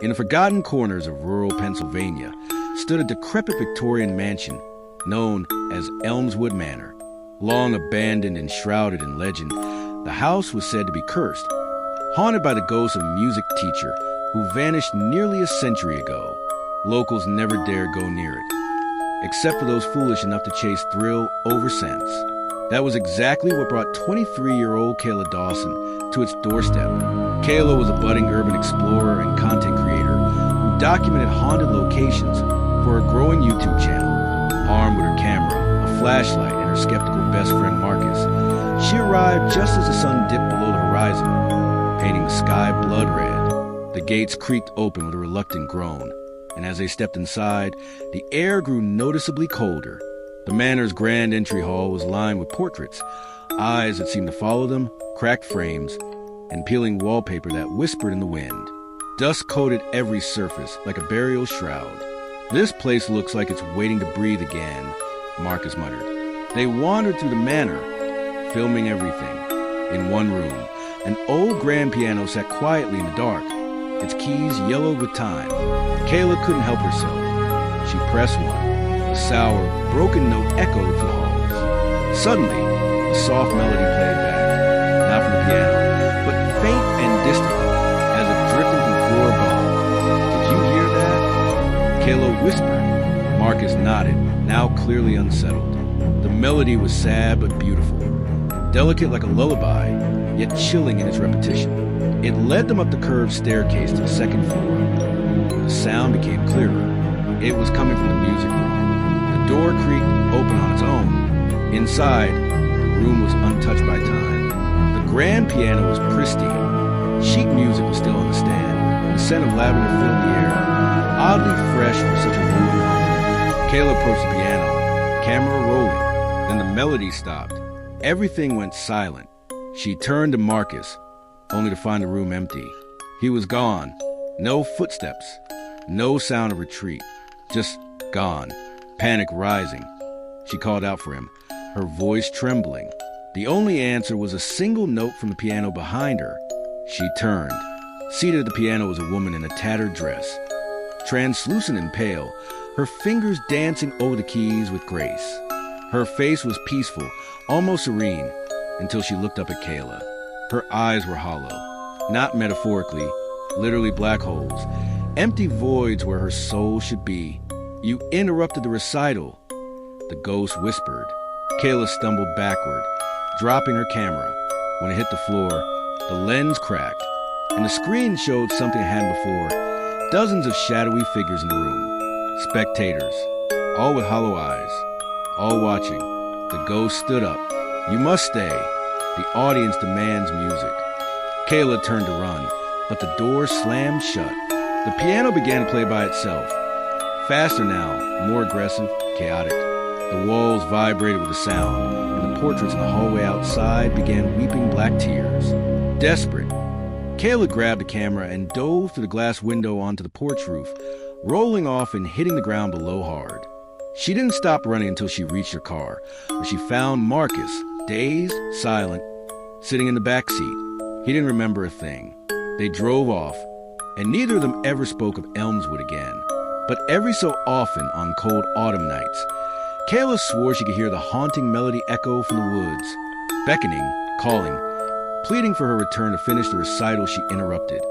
In the forgotten corners of rural Pennsylvania stood a decrepit Victorian mansion known as Elmswood Manor. Long abandoned and shrouded in legend, the house was said to be cursed, haunted by the ghost of a music teacher who vanished nearly a century ago. Locals never dared go near it, except for those foolish enough to chase thrill over sense. That was exactly what brought 23-year-old Kayla Dawson to its doorstep. Kayla was a budding urban explorer and content creator who documented haunted locations for a growing YouTube channel. Armed with her camera, a flashlight, and her skeptical best friend Marcus, she arrived just as the sun dipped below the horizon, painting the sky blood red. The gates creaked open with a reluctant groan, and as they stepped inside, the air grew noticeably colder. The manor's grand entry hall was lined with portraits, eyes that seemed to follow them, cracked frames, and peeling wallpaper that whispered in the wind. Dust coated every surface like a burial shroud. "This place looks like it's waiting to breathe again," Marcus muttered. They wandered through the manor, filming everything. In one room, an old grand piano sat quietly in the dark, its keys yellowed with time. Kayla couldn't help herself. She pressed one. A sour, broken note echoed through the halls. Suddenly, a soft melody played back, not from the piano, but faint and distant, as if drifting from the floor above. "Did you hear that?" Kayla whispered. Marcus nodded, now clearly unsettled. The melody was sad but beautiful, delicate like a lullaby, yet chilling in its repetition. It led them up the curved staircase to the second floor. The sound became clearer. It was coming from the music room. The door creaked open on its own. Inside, the room was untouched by time. The grand piano was pristine. Sheet music was still on the stand. The scent of lavender filled the air, oddly fresh for such a moving home. Kayla approached the piano, camera rolling. Then the melody stopped. Everything went silent. She turned to Marcus, only to find the room empty. He was gone. No footsteps. No sound of retreat. Just gone. Panic rising. She called out for him, her voice trembling. The only answer was a single note from the piano behind her. She turned. Seated at the piano was a woman in a tattered dress. Translucent and pale, her fingers dancing over the keys with grace. Her face was peaceful, almost serene, until she looked up at Kayla. Her eyes were hollow, not metaphorically, literally black holes, empty voids where her soul should be. "You interrupted the recital," the ghost whispered. Kayla stumbled backward, dropping her camera. When it hit the floor, the lens cracked, and the screen showed something it hadn't before. Dozens of shadowy figures in the room. Spectators, all with hollow eyes, all watching. The ghost stood up. "You must stay. The audience demands music." Kayla turned to run, but the door slammed shut. The piano began to play by itself. Faster now, more aggressive, chaotic. The walls vibrated with the sound, and the portraits in the hallway outside began weeping black tears. Desperate, Kayla grabbed the camera and dove through the glass window onto the porch roof, rolling off and hitting the ground below hard. She didn't stop running until she reached her car, where she found Marcus, dazed, silent, sitting in the back seat. He didn't remember a thing. They drove off, and neither of them ever spoke of Elmswood again. But every so often on cold autumn nights, Kayla swore she could hear the haunting melody echo from the woods, beckoning, calling, pleading for her return to finish the recital she interrupted.